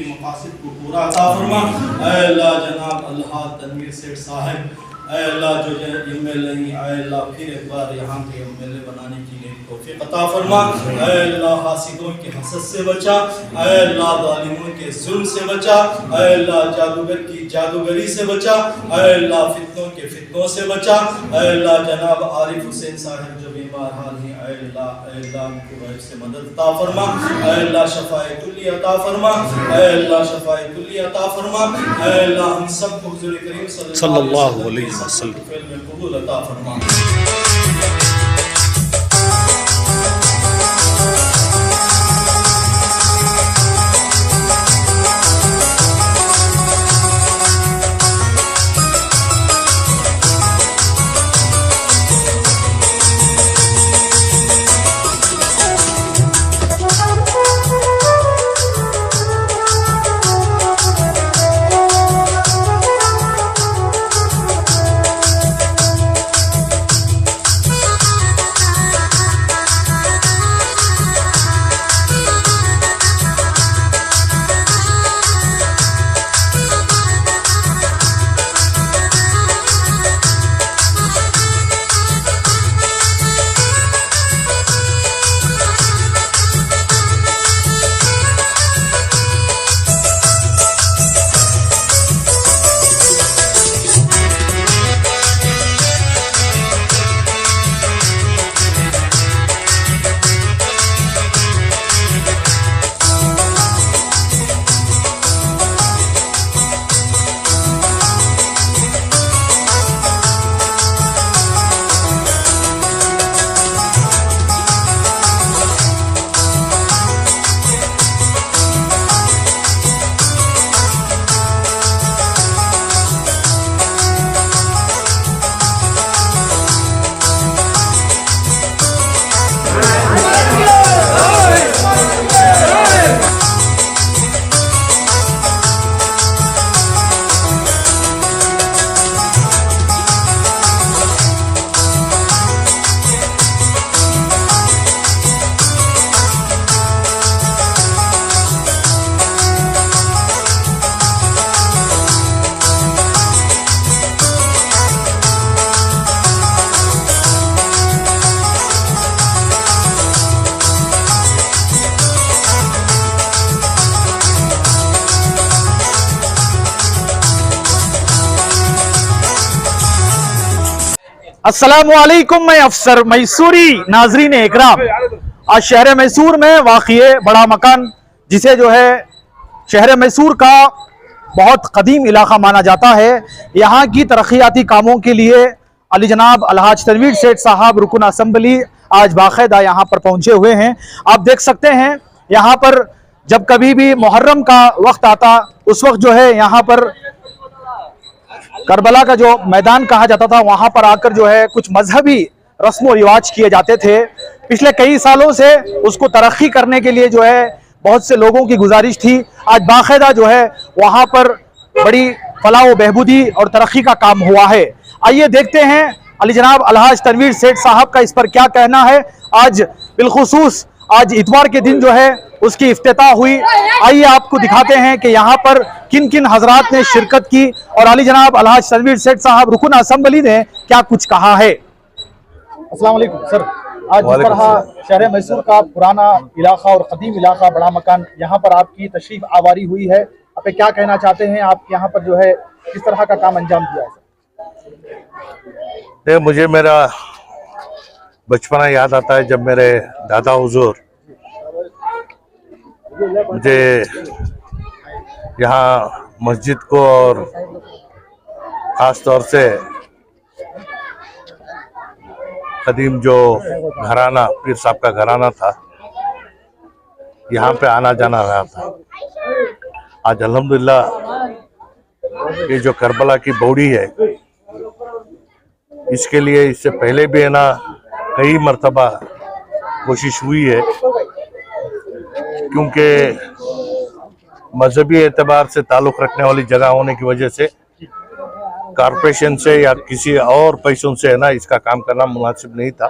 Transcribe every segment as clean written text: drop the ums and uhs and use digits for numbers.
की मकासद को पूरा अता फरमा। ऐ अल्लाह जनाब अल्लाह तनवीर सेठ साहब, ऐ अल्लाह जो एमएलए, ऐ अल्लाह फिर एक बार यहाँ के एमएलए बनाने की तौफीक अता फरमा। ऐ अल्लाह हासिदों के हसद से बचा, ऐ अल्लाह जालिमों के जुल्म से बचा, ऐ अल्लाह जादूगर की जादूगरी से बचा, ऐ अल्लाह फितनों के फितनों से बचा। ऐ अल्लाह जनाब आरिफ हुसैन साहब जो बीमार हाल हैं, ऐ अल्लाह उनको गैब से मदद अता फरमा। ऐ अल्लाह शफाए कुल्ली अता फरमा, ऐ अल्लाह शफाए कुल्ली अता फरमा। ऐ अल्लाह हम सबको हुजूर करीम सल्लल्लाहु अलैहि वसल्लम में कबूल अता फरमा। अस्सलामुअलैकुम, मैं अफसर मैसूरी। नाजरीन इकराम, आज शहर मैसूर में वाक़िए बड़ा मकान, जिसे जो है शहर मैसूर का बहुत कदीम इलाका माना जाता है, यहाँ की तरक्याती कामों के लिए अली जनाब अलहाज तनवीर सेठ साहब रुकन असम्बली आज बाकायदा यहाँ पर पहुँचे हुए हैं। आप देख सकते हैं यहाँ पर जब कभी भी मुहर्रम का वक्त आता, उस वक्त जो है यहाँ पर करबला का जो मैदान कहा जाता था, वहां पर आकर जो है कुछ मजहबी रस्म व रिवाज किए जाते थे। पिछले कई सालों से उसको तरक्की करने के लिए जो है बहुत से लोगों की गुजारिश थी। आज बाकायदा जो है वहां पर बड़ी फलाह व बहबूदी और तरक्की का काम हुआ है। आइए देखते हैं अली जनाब अलहाज तनवीर सेठ साहब का इस पर क्या कहना है। आज बिलखुसूस आज इतवार के दिन जो है उसकी इफ्तिताह हुई। आइए आपको दिखाते हैं कि यहाँ पर किन किन हजरात ने शिरकत की और अली जनाब अलहाज तनवीर सेठ साहब रुकन असम्बली ने क्या कुछ कहा है। अस्सलाम वालेकुम सर, आज जिस तरह शहर मैसूर का पुराना इलाका और कदीम इलाका बड़ा मकान, यहाँ पर आपकी तशरीफ आवारी हुई है, आप क्या कहना चाहते हैं? आप यहाँ पर जो है किस तरह का काम अंजाम दिया है? मुझे मेरा बचपना याद आता है, जब मेरे दादा हुजूर मुझे यहाँ मस्जिद को और ख़ास तौर से कदीम जो घराना पीर साहब का घराना था, यहाँ पे आना जाना रहा था। आज अल्हम्दुलिल्लाह ये जो करबला की बौड़ी है, इसके लिए इससे पहले भी है ना कई मर्तबा कोशिश हुई है, क्योंकि मजहबी एतबार से ताल्लुक़ रखने वाली जगह होने की वजह से कॉरपोरेशन से या किसी और पैसों से है ना इसका काम करना मुनासिब नहीं था।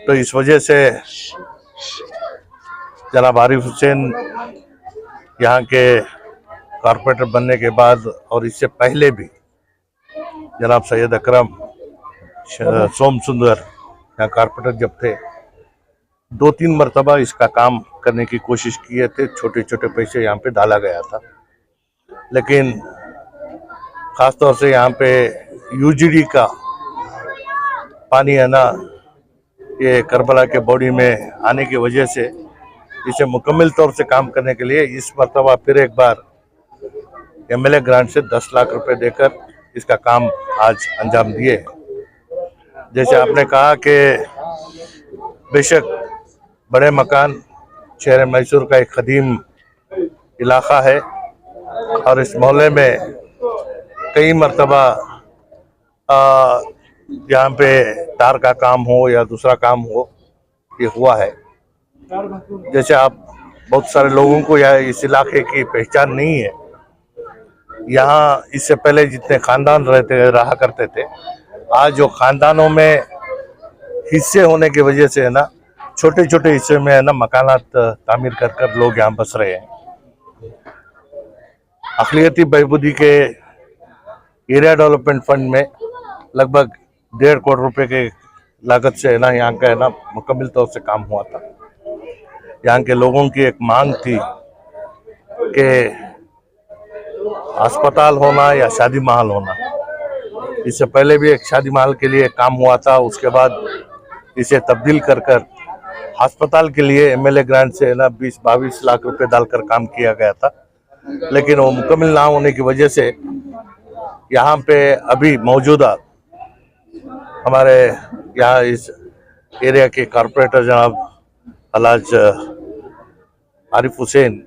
तो इस वजह से जनाब आरिफ हुसैन यहाँ के कॉरपोरेटर बनने के बाद और इससे पहले भी जनाब सैयद अकरम सोम सुंदर यहाँ कॉरपोरेटर जब थे 2-3 मरतबा इसका काम करने की कोशिश किए थे। छोटे छोटे पैसे यहाँ पे डाला गया था, लेकिन ख़ासतौर से यहाँ पे यूजीडी का पानी है ना, ये करबला के बॉडी में आने की वजह से इसे मुकम्मल तौर से काम करने के लिए इस मरतबा फिर एक बार एमएलए ग्रांट से 10 लाख रुपए देकर इसका काम आज अंजाम दिए। जैसे आपने कहा कि बेशक बड़े मकान शहर मैसूर का एक कदीम इलाका है और इस मोहल्ले में कई मरतबा यहाँ पे तार का काम हो या दूसरा काम हो, ये हुआ है। जैसे आप बहुत सारे लोगों को या इस इलाके की पहचान नहीं है। यहाँ इससे पहले जितने खानदान रहा करते थे, आज जो खानदानों में हिस्से होने की वजह से है ना, छोटे छोटे हिस्से में है ना मकानात तामीर कर कर लोग यहाँ बस रहे हैं। अक़लियती बहबूदी के एरिया डेवलपमेंट फंड में लगभग 1.5 करोड़ रुपए के लागत से है ना यहाँ का है ना मुकम्मल तौर से काम हुआ था। यहाँ के लोगों की एक मांग थी कि अस्पताल होना या शादी महल होना। इससे पहले भी एक शादी महल के लिए काम हुआ था, उसके बाद इसे तब्दील कर कर अस्पताल के लिए एमएलए ग्रांट से है ना 20-22 लाख रुपए डालकर काम किया गया था, लेकिन वो मुकम्मल ना होने की वजह से यहाँ पे अभी मौजूदा हमारे यहाँ इस एरिया के कॉरपोरेटर जनाब अलाज आरिफ हुसैन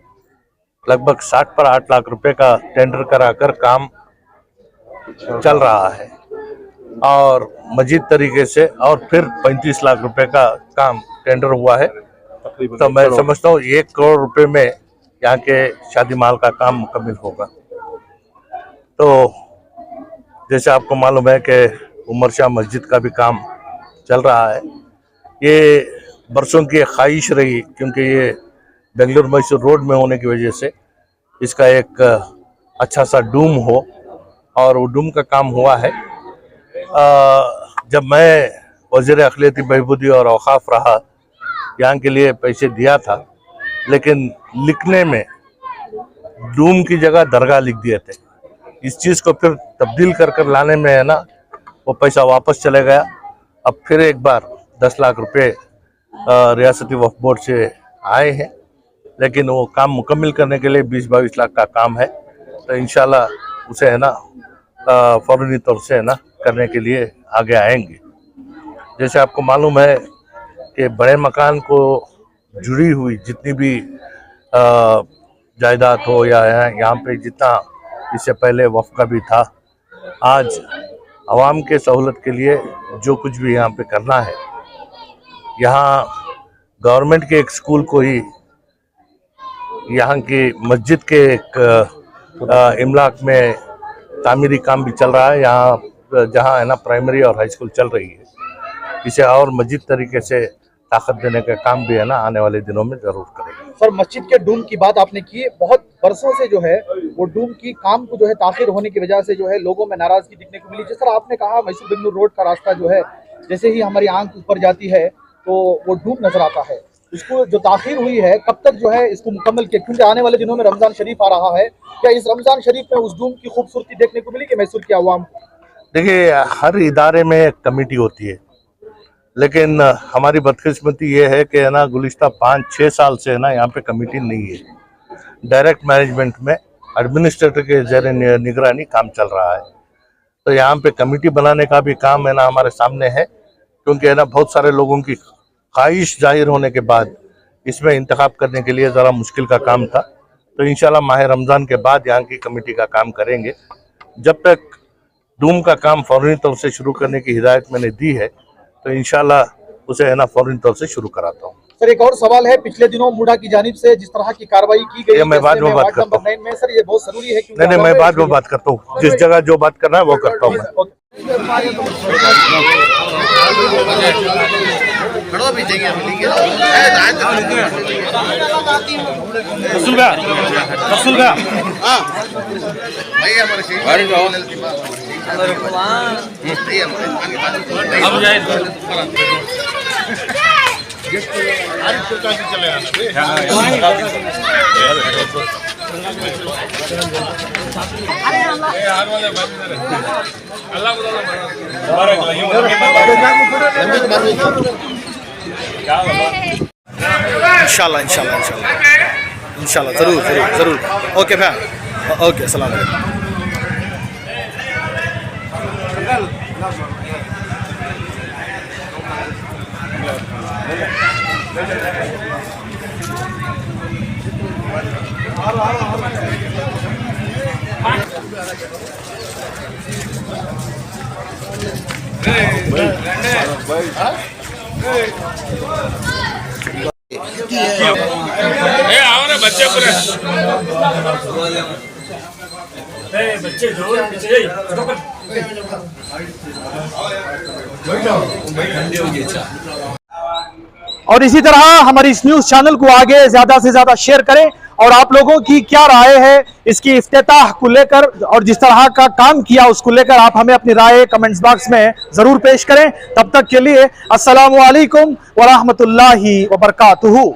लगभग 60 पर 8 लाख रुपए का टेंडर कराकर काम चल रहा है और मजीद तरीके से और फिर 35 लाख रुपए का काम टेंडर हुआ है। तो मैं समझता हूँ 1 करोड़ रुपए में यहाँ के शादी महल का काम मुकम्मल होगा। तो जैसे आपको मालूम है कि उमर शाह मस्जिद का भी काम चल रहा है। ये बरसों की ख्वाहिश रही, क्योंकि ये बेंगलुरु मैसूर रोड में होने की वजह से इसका एक अच्छा सा डूम हो, और वो डूम का काम हुआ है। जब मैं वज़ीर अक़लियती बहबूदी और औक़ाफ़ रहा, यहाँ के लिए पैसे दिया था, लेकिन लिखने में डूम की जगह दरगाह लिख दिए थे। इस चीज़ को फिर तब्दील कर कर लाने में है ना वो पैसा वापस चले गया। अब फिर एक बार 10 लाख रुपए रियासती वक्फ बोर्ड से आए हैं, लेकिन वो काम मुकम्मल करने के लिए 20-22 लाख का काम है। तो इंशाल्लाह उसे है ना फौरनी तौर से है ना करने के लिए आगे आएंगे। जैसे आपको मालूम है कि बड़े मकान को जुड़ी हुई जितनी भी जायदाद हो या यहाँ पे जितना इससे पहले वक्फ का भी था, आज आवाम के सहूलत के लिए जो कुछ भी यहाँ पे करना है, यहाँ गवर्नमेंट के एक स्कूल को ही यहाँ की मस्जिद के एक इमलाक में तामीरी काम भी चल रहा है, यहाँ जहाँ है ना प्राइमरी और हाई स्कूल चल रही है। इसे और मजीद तरीके से ताकत देने का काम भी है ना आने वाले दिनों में जरूर करेंगे। सर, मस्जिद के डूम की बात आपने की, बहुत बरसों से जो है वो डूम की काम को जो है ताखिर होने की वजह से जो है लोगों में नाराजगी दिखने को मिली। जिस तरह आपने कहा मैसूर बेंगलुरु रोड का रास्ता जो है जैसे ही हमारी आंख ऊपर जाती है तो वो डूम नजर आता है। इसको जो ताखिर हुई है कब तक जो है इसको मुकम्मल किया, क्योंकि आने वाले दिनों में रमजान शरीफ आ रहा है, क्या इस रमजान शरीफ में उस डूम की खूबसूरती देखने को मिली कि मैसूर की आवाम? देखिए, हर इदारे में एक कमेटी होती है, लेकिन हमारी बदकिस्मती ये है कि है ना गुज़िश्ता 5-6 साल से है ना यहाँ पे कमेटी नहीं है। डायरेक्ट मैनेजमेंट में एडमिनिस्ट्रेटर के ज़ेर निगरानी काम चल रहा है। तो यहाँ पे कमेटी बनाने का भी काम है ना हमारे सामने है, क्योंकि है ना बहुत सारे लोगों की ख्वाहिश जाहिर होने के बाद इसमें इंतखाब करने के लिए ज़रा मुश्किल का काम था। तो इंशाल्लाह माह रमज़ान के बाद यहाँ की कमेटी का काम करेंगे। जब तक डूम का काम फौरनी तौर से शुरू करने की हिदायत मैंने दी है, तो इंशाल्लाह उसे है ना फौरनी तौर से शुरू कराता हूँ। सर, एक और सवाल है, पिछले दिनों मुडा की जानिब से जिस तरह की कार्रवाई की गई, मैं बाद में बात करता हूँ। सर, ये बहुत जरूरी है। नहीं, मैं बाद में बात करता हूँ। जिस जगह जो बात करना है वो करता हूँ मैं। इंशाल्लाह इंशाल्लाह इंशाल्लाह इंशाल्लाह ज़रूर ज़रूर ज़रूर। ओके भाई, ओके, अस्सलाम वालेकुम। बच्चे और इसी तरह हमारी इस न्यूज़ चैनल को आगे ज़्यादा से ज़्यादा शेयर करें। और आप लोगों की क्या राय है इसकी इफ्तिताह को लेकर और जिस तरह का काम किया उसको लेकर, आप हमें अपनी राय कमेंट्स बॉक्स में ज़रूर पेश करें। तब तक के लिए अस्सलामु अलैकुम व रहमतुल्लाहि व बरकातुहू।